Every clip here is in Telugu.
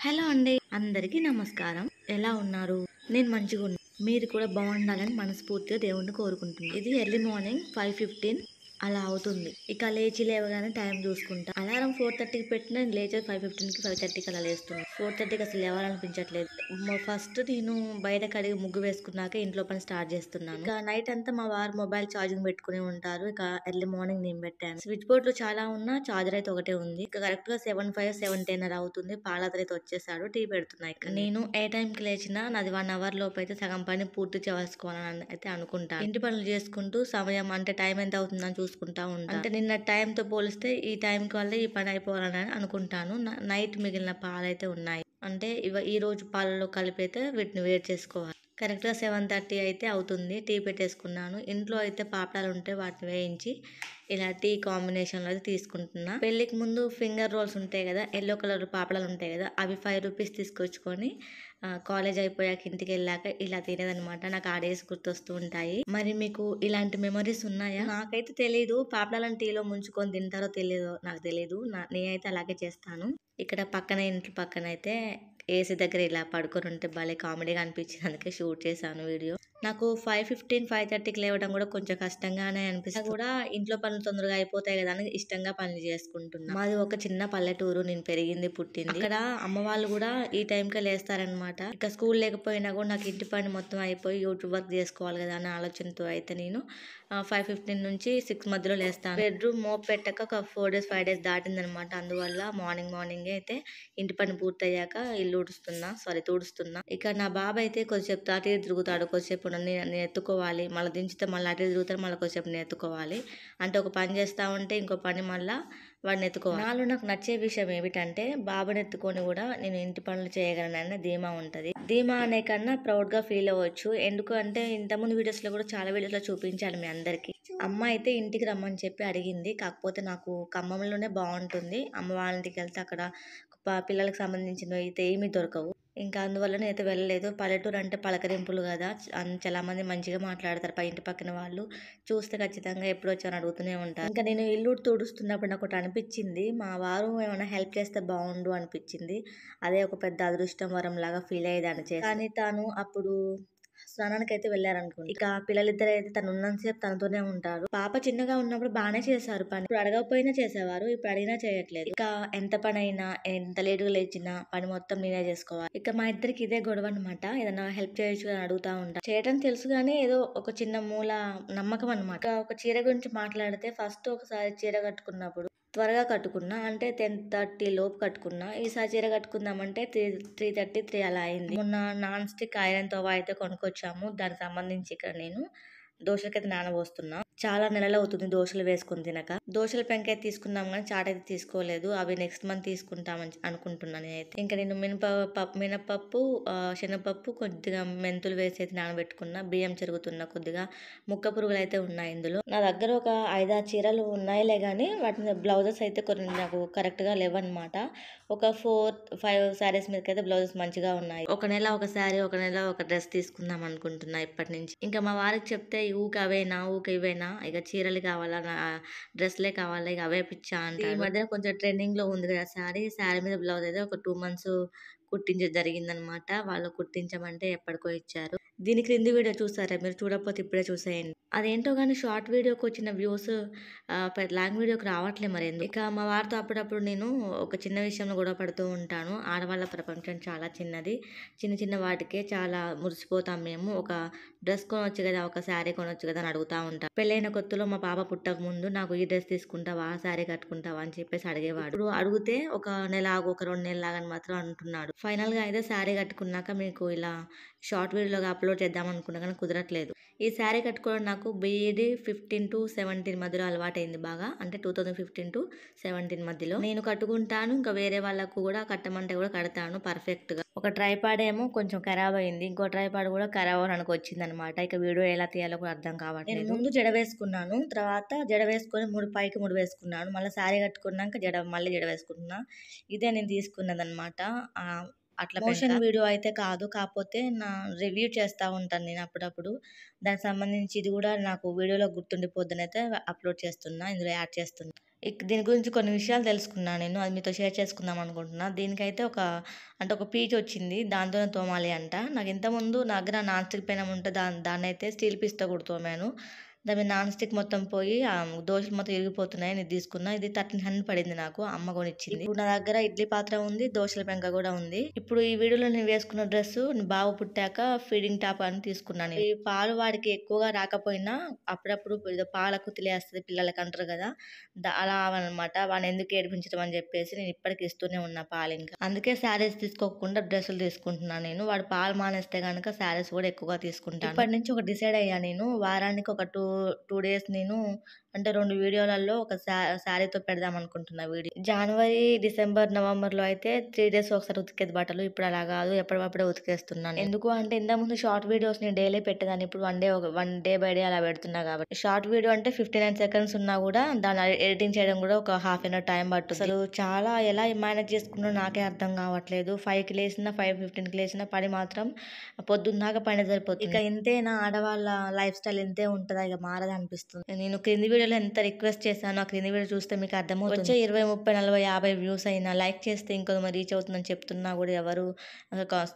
హలో అండి, అందరికీ నమస్కారం. ఎలా ఉన్నారు? నేను మంచిగా ఉన్నా. మీరు కూడా బాగుండాలని మనస్ఫూర్తిగా దేవుణ్ణి కోరుకుంటున్నాను. ఇది ఎర్లీ మార్నింగ్ 5:15 అలా అవుతుంది. ఇక లేచి లేవగానే టైం చూసుకుంటా. అలారం 4:30కి పెట్టినా నేను లేచేది 5:15కి 5:30కి అలా లేస్తున్నా. 4:30కి అసలు లేవాలనిపించట్లేదు. ఫస్ట్ నేను బయట కడిగి ముగ్గు వేసుకున్నాక ఇంట్లో పని స్టార్ట్ చేస్తున్నాను. ఇక నైట్ అంతా మా వారు మొబైల్ ఛార్జింగ్ పెట్టుకుని ఉంటారు. ఇక ఎర్లీ మార్నింగ్ నేను పెట్టాను. స్విచ్ బోర్డులు చాలా ఉన్నా చార్జర్ అయితే ఒకటే ఉంది. ఇక కరెక్ట్ గా 7:05 7:10 అలా అవుతుంది. పాలతలు అయితే వచ్చేసాడు. టీ పెడుతున్నా. ఇక నేను ఏ టైంకి లేచినా నాది 1 hour లోపు అయితే సగం పని పూర్తి చేసుకోవాలని అయితే అనుకుంటాను. ఇంటి పనులు చేసుకుంటూ సమయం అంటే టైం ఎంత అవుతుందని చూసుకుంటా ఉంటాను. అంటే నిన్న టైంతో పోలిస్తే ఈ టైం వల్ల ఈ పని అయిపోవాలని అనుకుంటాను. నైట్ మిగిలిన పాలైతే ఉన్నాయి. అంటే ఈ రోజు పాలలో కలిపి అయితే వీటిని వేడి చేసుకోవాలి. కరెక్ట్గా 7:30 అయితే అవుతుంది. టీ పెట్టేసుకున్నాను. ఇంట్లో అయితే పాపడాలు ఉంటే వాటిని వేయించి ఇలా టీ కాంబినేషన్లో అయితే తీసుకుంటున్నా. పెళ్ళికి ముందు ఫింగర్ రోల్స్ ఉంటాయి కదా, ఎల్లో కలర్ పాపడాలు ఉంటాయి కదా, అవి 5 రూపీస్ తీసుకొచ్చుకొని కాలేజ్ అయిపోయాక ఇంటికి వెళ్ళాక ఇలా తినేదనమాట. నాకు ఆ డేస్ గుర్తొస్తూ ఉంటాయి. మరి మీకు ఇలాంటి మెమరీస్ ఉన్నాయా? నాకైతే తెలీదు పాపడాలను టీలో ముంచుకొని తింటారో తెలియదో నాకు తెలీదు. నేనైతే అలాగే చేస్తాను. ఇక్కడ ఇంటి పక్కన అయితే ఏసీ దగ్గర ఇలా పడుకొని ఉంటే భలే కామెడీగా అనిపించింది. అందుకే షూట్ చేశాను వీడియో. నాకు 5:15 5:30కి లేవడం కూడా కొంచెం కష్టంగానే అనిపిస్తుంది. కూడా ఇంట్లో పనులు తొందరగా అయిపోతాయి కదా అని ఇష్టంగా పనులు చేసుకుంటున్నా. మాది ఒక చిన్న పల్లెటూరు. నేను పెరిగింది పుట్టింది అక్కడ. అమ్మ వాళ్ళు కూడా ఈ టైంకే లేస్తారనమాట. ఇక స్కూల్ లేకపోయినా కూడా నాకు ఇంటి పని మొత్తం అయిపోయి యూట్యూబ్ వర్క్ చేసుకోవాలి కదా అనే ఆలోచనతో అయితే నేను 5:15 నుంచి 6 మధ్యలో లేస్తాను. బెడ్రూమ్ మోప్ పెట్టక ఒక 4 days 5 days దాటిందనమాట. అందువల్ల మార్నింగే అయితే ఇంటి పని పూర్తయ్యాక ఇల్లు తుడుస్తున్నా. ఇక నా బాబు అయితే కొద్దిసేపు అటు ఇటు తిరుగుతాడు. కొద్దిసేపు నేను ఎత్తుకోవాలి. మళ్ళీ దించితే మళ్ళీ అటు ఇటు తిరుగుతాడు. మళ్ళీ కొద్దిసేపు నేను ఎత్తుకోవాలి. అంటే ఒక పని చేస్తా ఉంటే ఇంకో పని మళ్ళీ వాడిని ఎత్తుకోవాలి. నాలో నాకు నచ్చే విషయం ఏమిటంటే బాబుని ఎత్తుకొని కూడా నేను ఇంటి పనులు చేయగలనన్న ధీమా ఉంటది. ధీమా అనే కన్నా ప్రౌడ్ గా ఫీల్ అవ్వచ్చు. ఎందుకు అంటే ఇంతకుముందు వీడియోస్ లో కూడా చాలా వీడియోస్ లో చూపించాను మీ అందరికి. అమ్మ అయితే ఇంటికి రమ్మని చెప్పి అడిగింది. కాకపోతే నాకు ఖమ్మంలోనే బాగుంటుంది. అమ్మ వాళ్ళ ఇంటికి వెళ్తే అక్కడ పిల్లలకు సంబంధించినవి అయితే ఏమీ దొరకవు. ఇంకా అందువల్ల నేనైతే వెళ్ళలేదు. పల్లెటూరు అంటే పలకరింపులు కదా, చాలా మంది మంచిగా మాట్లాడతారు. ఇంటి పక్కన వాళ్ళు చూస్తే ఖచ్చితంగా ఎప్పుడు వచ్చాను అడుగుతూనే ఉంటారు. ఇంకా నేను ఇల్లు తుడుస్తున్నప్పుడు నాకు ఒకటి అనిపించింది. మా వారు ఏమైనా హెల్ప్ చేస్తే బాగుండు అనిపించింది. అదే ఒక పెద్ద అదృష్టం వరం లాగా ఫీల్ అయ్యేదాన్ని చేసి. కానీ తాను అప్పుడు స్నానానికి అయితే వెళ్ళారనుకోండి. ఇక పిల్లలిద్దరు అయితే తను ఉన్నంతసేపు తనతోనే ఉంటారు. పాప చిన్నగా ఉన్నప్పుడు బాగానే చేశారు పని. ఇప్పుడు అడగకపోయినా చేసేవారు. ఇప్పుడు అడిగినా చేయట్లేదు. ఇక ఎంత పని అయినా ఎంత లేటుగా లేచినా పని మొత్తం నేనే చేసుకోవాలి. ఇక మా ఇద్దరికి ఇదే గొడవ అనమాట. ఏదైనా హెల్ప్ చేయొచ్చు అని అడుగుతా ఉంటా. చేయటం తెలుసు కానీ ఏదో ఒక చిన్న మూల నమ్మకం అనమాట. ఒక చీర గురించి మాట్లాడితే ఫస్ట్ ఒకసారి చీర కట్టుకున్నప్పుడు త్వరగా కట్టుకున్నా. అంటే 10:30 లోపు కట్టుకున్నా. ఈసారి చీర కట్టుకుందామంటే 3:33 అలా అయింది. మొన్న నాన్ స్టిక్ ఐరన్ తోవ అయితే కొనుక్కొచ్చాము. దానికి సంబంధించి ఇక్కడ నేను దోశలకైతే నానబోస్తున్నా. చాలా నెలలు అవుతుంది దోశలు వేసుకుని తినక. దోశల పెంక అయితే తీసుకున్నాం కానీ చాట్ అయితే తీసుకోలేదు. అవి నెక్స్ట్ మంత్ తీసుకుంటామని అనుకుంటున్నాను నేనైతే. ఇంకా నేను మినపప్పు శనగపప్పు కొద్దిగా మెంతులు వేసి అయితే నానబెట్టుకున్నా. బియ్యం చెరుగుతున్నా. కొద్దిగా ముక్క పురుగులు అయితే ఉన్నాయి ఇందులో. నా దగ్గర ఒక 5-6 చీరలు ఉన్నాయిలే కానీ వాటి బ్లౌజెస్ అయితే కొన్ని నాకు కరెక్ట్ గా లేవన్నమాట. ఒక 4-5 శారీస్ మీదకైతే బ్లౌజెస్ మంచిగా ఉన్నాయి. ఒక నెల ఒక శారీ, ఒక నెల ఒక డ్రెస్ తీసుకుందాం అనుకుంటున్నా ఇప్పటి నుంచి. ఇంకా మా వారికి చెప్తే ఊక ఇవేనా ఇక చీరలు కావాలా, డ్రెస్లే కావాలా, ఇక అవే పిచ్చా అంటారు. ఈ మధ్య కొంచెం ట్రెండింగ్ లో ఉంది కదా శారీ మీద బ్లౌజ్ అయితే ఒక 2 months కుట్టించడం జరిగిందనమాట. వాళ్ళు కుట్టించమంటే ఎప్పటికో ఇచ్చారు. దీని క్రింది వీడియో చూసారా మీరు? చూడకపోతే ఇప్పుడే చూసేయండి. అదేంటో కానీ షార్ట్ వీడియోకి వచ్చిన వ్యూస్ లాంగ్ వీడియోకి రావట్లే మరి ఎందుకు. ఇక మా వారితో అప్పుడప్పుడు నేను ఒక చిన్న విషయంలో గొడవ పడుతూ ఉంటాను. ఆడవాళ్ళ ప్రపంచం చాలా చిన్నది. చిన్న చిన్న వాటికే చాలా మురిసిపోతాం మేము. ఒక డ్రెస్ కొనొచ్చు కదా, ఒక శారీ కొనొచ్చు కదా అని అడుగుతా ఉంటాం. పెళ్ళైన కొత్తలో మా పాప పుట్టక ముందు నాకు ఈ డ్రెస్ తీసుకుంటావా, ఆ శారీ కట్టుకుంటావా అని చెప్పేసి అడిగేవాడు. ఇప్పుడు అడిగితే ఒక నెల ఆగు, ఒక 2 నెలలు ఆగని మాత్రం అంటున్నాడు. ఫైనల్ గా అయితే శారీ కట్టుకున్నాక మీకు ఇలా షార్ట్ వీడియోగా అప్లోడ్ చేద్దాం అనుకున్నా కానీ కుదరట్లేదు. ఈ శారీ కట్టుకోవడం నాకు బీఈడి 15 to 17 మధ్యలో అలవాటైంది బాగా. అంటే 2015 to 17 మధ్యలో నేను కట్టుకుంటాను. ఇంకా వేరే వాళ్ళకు కూడా కట్టమంటే కూడా కడతాను పర్ఫెక్ట్ గా. ఒక ట్రైపాడ్ ఏమో కొంచెం ఖరాబ్ అయింది. ఇంకో ట్రైపాడ్ కూడా ఖరాబ్ అవడానికి వచ్చింది అనమాట. ఇక వీడియో ఎలా తీయాలో కూడా అర్థం కావట్లేదు. నేను ముందు జడ వేసుకున్నాను. తర్వాత జడ వేసుకొని పైకి 3 వేసుకున్నాను. మళ్ళీ శారీ కట్టుకున్నాక మళ్ళీ జడ వేసుకుంటున్నా. ఇదే నేను తీసుకున్నది అనమాట. అట్లా మోషన్ వీడియో అయితే కాదు. కాకపోతే నా రివ్యూ చేస్తా ఉంటాను నేను అప్పుడప్పుడు. దానికి సంబంధించి ఇది కూడా నాకు వీడియోలో గుర్తుండిపోద్దని అయితే అప్లోడ్ చేస్తున్నా. ఇందులో యాడ్ చేస్తున్నా. దీని గురించి కొన్ని విషయాలు తెలుసుకున్నాను నేను. అది మీతో షేర్ చేసుకుందాం అనుకుంటున్నా. దీనికైతే ఒక పీచు వచ్చింది. దాంతోనే తోమాలి అంట. నాకు ఇంతకుముందు నా దగ్గర నాన్ స్టిక్ పెనం ఉంటే దాన్నైతే స్టీల్ పీస్‌తో కూడా తోమాను. దాని మీద నాన్ స్టిక్ మొత్తం పోయి దోసలు మొత్తం ఇరిగిపోతున్నాయి. నేను ఇది తీసుకున్నా. ఇది 1300 పడింది నాకు. అమ్మ కొనిచ్చింది. ఇప్పుడు నా దగ్గర ఇడ్లీ పాత్ర ఉంది. దోసల పెంక కూడా ఉంది. ఇప్పుడు ఈ వీడియోలో నేను వేసుకున్న డ్రెస్సు బాబు పుట్టాక ఫీడింగ్ టాప్ అని తీసుకున్నాను. ఈ పాలు వాడికి ఎక్కువగా రాకపోయినా అప్పుడప్పుడు ఏదో పాల కుతిలేస్తది పిల్లలకి అంటారు కదా! అలా అనమాట. వాడిని ఎందుకు ఏడిపించడం అని చెప్పేసి నేను ఇప్పటికి ఇస్తూనే ఉన్నా పాలు ఇంకా. అందుకే శారీస్ తీసుకోకుండా డ్రెస్సులు తీసుకుంటున్నాను నేను. వాడు పాలు మానేస్తే గనుక శారీస్ కూడా ఎక్కువగా తీసుకుంటాను. ఇప్పటి నుంచి ఒకటి డిసైడ్ అయ్యా నేను. వారానికి ఒక 2 డేస్ నేను అంటే 2 వీడియోలలో ఒక శారీతో పెడదాం అనుకుంటున్నా వీడియో. జనవరి, డిసెంబర్, నవంబర్‌లో అయితే 3 డేస్ ఒకసారి ఉతికేది బట్టలు. ఇప్పుడు అలా కాదు. ఎప్పటికప్పుడే ఉతికేస్తున్నాను. ఎందుకు అంటే ఇంతకుముందు షార్ట్ వీడియోస్ నేను డైలీ పెట్టేదాన్ని. ఇప్పుడు వన్ డే బై డే అలా పెడుతున్నా కాబట్టి. షార్ట్ వీడియో అంటే 59 సెకండ్స్ ఉన్నా కూడా దాన్ని ఎడిటింగ్ చేయడం కూడా ఒక హాఫ్ అన్ అవర్ టైం పడుతుంది. అసలు చాలా ఎలా మేనేజ్ చేసుకున్నానో నాకే అర్థం కావట్లేదు. 5కి లేసినా 5:15కి లేసినా పని మాత్రం పొద్దున్నదాకా పని సరిపోతుంది. ఇక ఇంతేనా ఆడవాళ్ళ లైఫ్ స్టైల్ ఇంతే ఉంటదా, ఇక మారదనిపిస్తుంది. నేను క్రింది వీడియోలో ఎంత రిక్వెస్ట్ చేశానో ఆ క్రింది వీడియో చూస్తే మీకు అర్థమవుతుంది. వచ్చే 20, 30, 40, 50 వ్యూస్ అయినా లైక్ చేస్తే ఇంకొంతమంది రీచ్ అవుతుందని చెప్తున్నా కూడా ఎవరు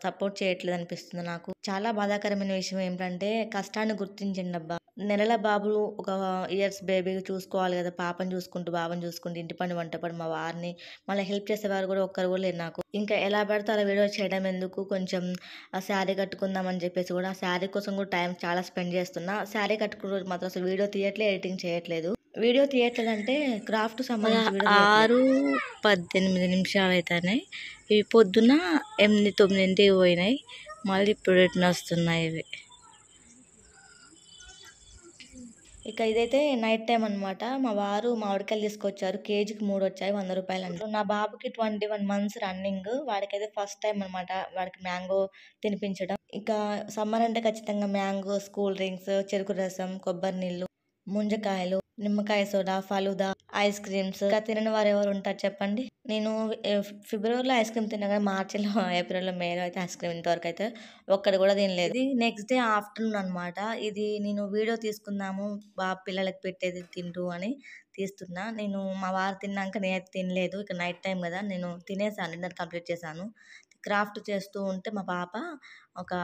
సపోర్ట్ చేయట్లేదు అనిపిస్తుంది నాకు. చాలా బాధాకరమైన విషయం ఏంటంటే కష్టాన్ని గుర్తించండి అబ్బా. నెలల బాబు ఒక ఇయర్స్ బేబీ చూసుకోవాలి కదా. పాపని చూసుకుంటూ బాబుని చూసుకుంటూ ఇంటి పని వంట పని మా వారిని మళ్ళీ హెల్ప్ చేసేవారు కూడా ఒక్కరు కూడా లేరు నాకు. ఇంకా ఎలా పడితే అలా వీడియో చేయడం ఎందుకు, కొంచెం ఆ శారీ కట్టుకుందాం అని చెప్పేసి కూడా ఆ శారీ కోసం కూడా టైం చాలా స్పెండ్ చేస్తున్నా. శారీ కట్టుకున్న రోజు మాత్రం అసలు వీడియో తీయట్లేదు, ఎడిటింగ్ చేయట్లేదు. వీడియో తీయట్లేదు అంటే క్రాఫ్ట్ సంబంధించి 6:18 నిమిషాలు అవుతున్నాయి. ఇవి పొద్దున 8, 9కి పోయినాయి. మళ్ళీ ఇప్పుడు రిటర్న్ వస్తున్నాయి ఇవి. ఇక ఇదైతే నైట్ టైం అనమాట. మా వారు మామిడికాయలు తీసుకొచ్చారు. కేజీకి 3 వచ్చాయి. 100 రూపాయలు అంట. నా బాబుకి 21 మంత్స్ రన్నింగ్. వాడికైతే ఫస్ట్ టైం అనమాట వాడికి మ్యాంగో తినిపించడం. ఇక సమ్మర్ అంటే ఖచ్చితంగా మ్యాంగోస్, కూల్ డ్రింక్స్, చెరుకు రసం, కొబ్బరి నీళ్ళు, ముంజకాయలు, నిమ్మకాయ సోడా, ఫలుదా, ఐస్ క్రీమ్స్. ఇంకా తినని వారు ఎవరు ఉంటారు చెప్పండి. నేను ఫిబ్రవరిలో ఐస్ క్రీమ్ తిన్నా కానీ మార్చిలో, ఏప్రిల్లో, మేలో అయితే ఐస్ క్రీమ్ ఇంతవరకు అయితే ఒక్కటి కూడా తినలేదు. ఇది నెక్స్ట్ డే ఆఫ్టర్నూన్ అనమాట. ఇది నేను వీడియో తీసుకుందాము పిల్లలకి పెట్టేది తింటూ అని తీస్తున్నా. నేను మా వారు తిన్నాక నేనైతే తినలేదు. ఇక నైట్ టైం కదా, నేను తినేసాను, డిన్నర్ కంప్లీట్ చేశాను. క్రాఫ్ట్ చేస్తూ ఉంటే మా పాప ఒక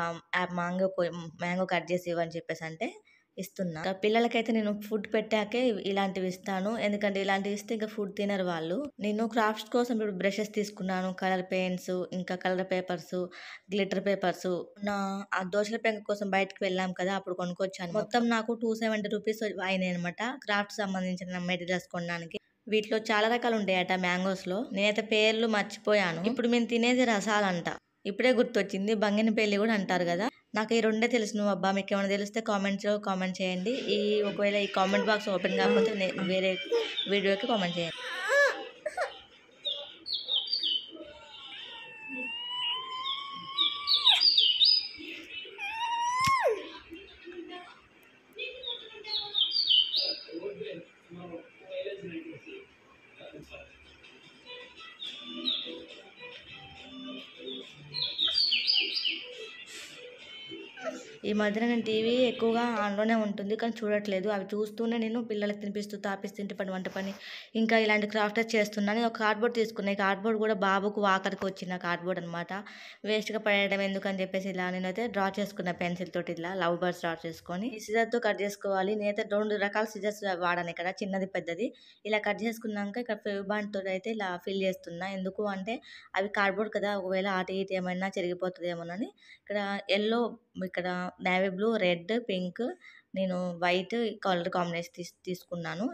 మ్యాంగో కట్ చేసి ఇవ్వని చెప్పేసి అంటే ఇస్తున్నా. పిల్లలకైతే నేను ఫుడ్ పెట్టాకే ఇలాంటివి ఇస్తాను. ఎందుకంటే ఇలాంటివి ఇస్తే ఇంకా ఫుడ్ తినరు వాళ్ళు. నేను క్రాఫ్ట్స్ కోసం ఇప్పుడు బ్రషెస్ తీసుకున్నాను, కలర్ పెయింట్స్, ఇంకా కలర్ పేపర్స్, గ్లిటర్ పేపర్స్. ఆ దోశల పెంక కోసం బయటకు వెళ్ళాం కదా, అప్పుడు కొనుక్కొచ్చాను. మొత్తం నాకు 270 రూపీస్ అయినాయి అనమాట క్రాఫ్ట్ సంబంధించిన మెటీరియల్స్ కొనడానికి. వీటిలో చాలా రకాలు ఉంటాయట మ్యాంగోస్ లో. నేనైతే పేర్లు మర్చిపోయాను. ఇప్పుడు మేము తినేది రసాలంట. ఇప్పుడే గుర్తొచ్చింది. బంగినపల్లి కూడా అంటారు కదా. నాకు ఈ రెండే తెలుసు అబ్బా. మీకు ఏమైనా తెలిస్తే కామెంట్ చేయండి. ఒకవేళ ఈ కామెంట్ బాక్స్ ఓపెన్ కాకపోతే వేరే వీడియోకి కామెంట్ చేయండి. ఈ మధ్యన నేను టీవీ ఎక్కువగా ఆన్లోనే ఉంటుంది కానీ చూడట్లేదు. అవి చూస్తూనే నేను పిల్లలకి తినిపిస్తూ, తాపిస్తూ, ఇంటి పని, వంట పని, ఇంకా ఇలాంటి క్రాఫ్ట్స్ చేస్తున్నాను. ఒక కార్డ్బోర్డ్ తీసుకున్నా. ఈ కార్డ్బోర్డ్ కూడా బాబుకు వాకర్కి వచ్చిన కార్డ్బోర్డ్ అనమాట. వేస్ట్గా పడేయడం ఎందుకని చెప్పేసి ఇలా నేనైతే డ్రా చేసుకున్నా పెన్సిల్ తోటి, ఇలా లవ్ బర్డ్స్ డ్రా చేసుకొని. ఈ సిజర్తో కట్ చేసుకోవాలి. నేనైతే 2 రకాల సిజర్స్ వాడాను ఇక్కడ, చిన్నది పెద్దది. ఇలా కట్ చేసుకున్నాక ఇక్కడ ఫెవ్ బాండ్ తోటి అయితే ఇలా ఫిల్ చేస్తున్నా. ఎందుకు అంటే అవి కార్డ్బోర్డ్ కదా, ఒకవేళ అటు ఇటు ఏమైనా చెరిగిపోతుందేమోనని. ఇక్కడ ఎల్లో, ఇక్కడ నేవీ బ్లూ, రెడ్, పింక్, నేను వైట్ కలర్ కాంబినేషన్ తీసుకున్నాను.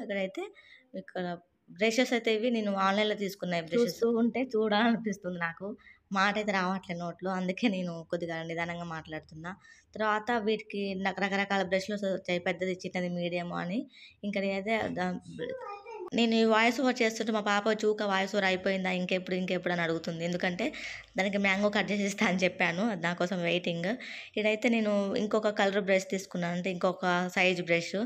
ఇక్కడ బ్రషెస్ అయితే ఇవి నేను ఆన్లైన్లో తీసుకున్నాయి. బ్రషెస్ ఉంటే చూడాలనిపిస్తుంది నాకు. మాట అయితే రావట్లేదు నోట్లో. అందుకే నేను కొద్దిగా నిదానంగా మాట్లాడుతున్నా. తర్వాత వీటికి రకరకాల బ్రష్లు వచ్చాయి. పెద్దది, చిన్నది, మీడియం అని. ఇంకా నేను ఈ వాయిస్ ఓవర్ చేస్తుంటే మా పాప చూక వాయిస్ ఓవర్ అయిపోయిందా, ఇంకెప్పుడు అని అడుగుతుంది. ఎందుకంటే దానికి మ్యాంగో కట్ చేసి ఇస్తా అని చెప్పాను. అది నా కోసం వెయిటింగ్. ఇక్కడైతే నేను ఇంకొక కలర్ బ్రష్ తీసుకున్నాను, అంటే ఇంకొక సైజ్ బ్రష్.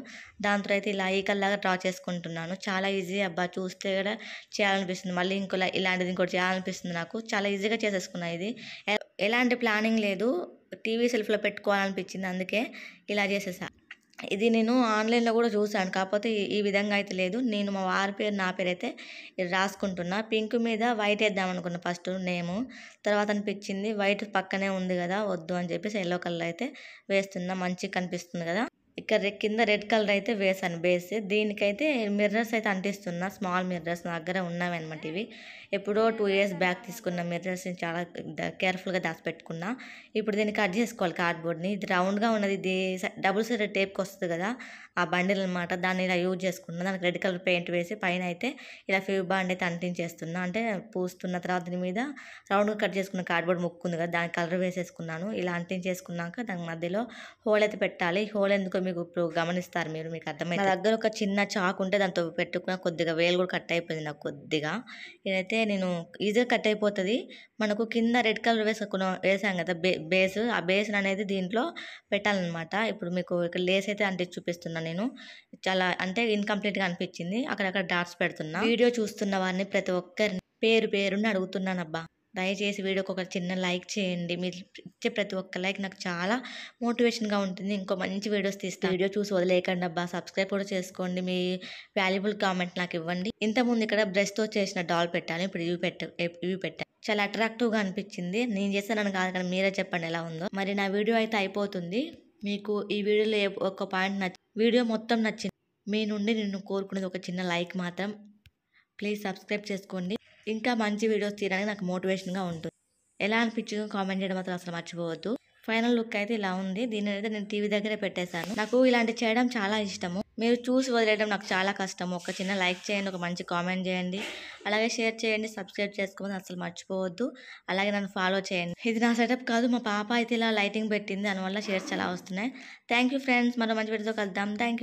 దాంతో అయితే ఇలా ఈకల్లాగా డ్రా చేసుకుంటున్నాను. చాలా ఈజీ అబ్బా, చూస్తే కూడా చేయాలనిపిస్తుంది. మళ్ళీ ఇలాంటిది ఇంకోటి చేయాలనిపిస్తుంది నాకు. చాలా ఈజీగా చేసేసుకున్నా. ఇది ఎలాంటి ప్లానింగ్ లేదు, టీవీ సెల్ఫ్లో పెట్టుకోవాలనిపించింది, అందుకే ఇలా చేసేసా. ఇది నేను ఆన్‌లైన్‌లో గూడా చూసాను. కాకపోతే ఈ విధంగా అయితే లేదు. నేను మా వారి పేరు, నా పేరైతే ఇది రాసుకుంటున్నా. పింక్ మీద వైట్ ఏద్దామనుకున్నా ఫస్టు నేము. తర్వాత అనిపిచ్చింది వైట్ పక్కనే ఉంది గదా! వద్దు అని చెప్పేసి యెల్లో కలర్ అయితే వేస్తున్నా. మంచిగా కనిపిస్తుంది గదా! ఇక్కడ కింద రెడ్ కలర్ అయితే వేశాను బేస్. దీనికైతే మిర్రర్స్ అయితే అంటిస్తున్నా. స్మాల్ మిర్రర్స్ నా దగ్గర ఉన్నవన్నమాట ఇవి. ఎప్పుడో 2 ఇయర్స్ బ్యాక్ తీసుకున్న మిర్రర్స్‌ని చాలా కేర్‌ఫుల్‌గా దాచిపెట్టుకున్నా. ఇప్పుడు దీన్ని కట్ చేసుకోవాలి కార్డ్‌బోర్డ్‌ని. ఇది రౌండ్‌గా ఉన్నది. ఇది డబుల్ సైడెడ్ టేప్‌కొస్తది కదా! ఆ బండిల్ అనమాట. దాన్ని ఇలా యూజ్ చేసుకున్నా. దానికి రెడ్ కలర్ పెయింట్ వేసి పైన అయితే ఇలా ఫెవి బాండ్ అయితే అంటించేస్తున్నా. అంటే పూస్తున్న తర్వాత దీని మీద రౌండ్‌గా కట్ చేసుకున్న కార్డ్‌బోర్డ్ ముక్కు ఉంది కదా! దానికి కలర్ వేసేసుకున్నాను. ఇలా అంటించేసుకున్నాక దాని మధ్యలో హోల్ అయితే పెట్టాలి. హోల్ ఎందుకో మీకు ఇప్పుడు గమనిస్తారు మీరు. మీకు అర్థమైతది. నా దగ్గర ఒక చిన్న చాకు ఉంటే దాంతో పెట్టుకున్న కొద్దిగా వేలు కూడా కట్ అయిపోయింది నాకు కొద్దిగా. ఇదైతే నేను ఈజీగా కట్ అయిపోతది. మనకు కింద రెడ్ కలర్ వేసాం కదా! బేస్. ఆ బేస్‌ననేది దీంట్లో పెట్టాలనమాట. ఇప్పుడు మీకు ఇక్కడ లేస్ అయితే అంటించి చూపిస్తున్నా నేను. చాలా అంటే ఇన్‌కంప్లీట్‌గా అనిపిచ్చింది. అక్కడక్కడ డాట్స్ పెడుతున్నా. వీడియో చూస్తున్న వారిని ప్రతి ఒక్కరిని పేరు పేరున అడుగుతున్నానబ్బా! దయచేసి వీడియోకి ఒక చిన్న లైక్ చేయండి. మీరు ఇచ్చే ప్రతి ఒక్క లైక్ నాకు చాలా మోటివేషన్‌గా ఉంటుంది. ఇంకో మంచి వీడియోస్ తీస్తా. వీడియో చూసి వదిలేయకండి అబ్బా! సబ్స్క్రైబ్ కూడా చేసుకోండి. మీ వాల్యుబుల్ కామెంట్ నాకివ్వండి. ఇంతకుముందు ఇక్కడ బ్రష్‌తో చేసిన డాల్ పెట్టాను. ఇప్పుడు ఇవి పెట్టా. చాలా అట్రాక్టివ్‌గా అనిపిచ్చింది. నేను చేశానని కాదు కానీ మీరే చెప్పండి ఎలా ఉందో. మరి నా వీడియో అయితే అయిపోతుంది. మీకు ఈ వీడియోలో ఒక పాయింట్ వీడియో మొత్తం నచ్చింది. మీ నుండి నేను కోరుకునేది ఒక చిన్న లైక్ మాత్రం. ప్లీజ్ సబ్స్క్రైబ్ చేసుకోండి. ఇంకా మంచి వీడియోస్ తీయడానికి నాకు మోటివేషన్‌గా ఉంటుంది. ఎలా అనిపించిందో కామెంట్ చేయడం మాత్రం అసలు మర్చిపోవద్దు. ఫైనల్ లుక్ అయితే ఇలా ఉంది. దీన్నైతే నేను టీవీ దగ్గరే పెట్టేశాను. నాకు ఇలాంటివి చేయడం చాలా ఇష్టము. మీరు చూసి వదిలేయడం నాకు చాలా కష్టము. ఒక చిన్న లైక్ చేయండి. ఒక మంచి కామెంట్ చేయండి. అలాగే షేర్ చేయండి. సబ్స్క్రైబ్ చేసుకోవడం అసలు మర్చిపోవద్దు. అలాగే నన్ను ఫాలో చేయండి. ఇది నా సెటప్ కాదు. మా పాప అయితే ఇలా లైటింగ్ పెట్టింది. దానివల్ల షేర్స్ చాలా వస్తున్నాయి. Thank you friends. మరో మంచి వీడియోతో కలుద్దాం. Thank you.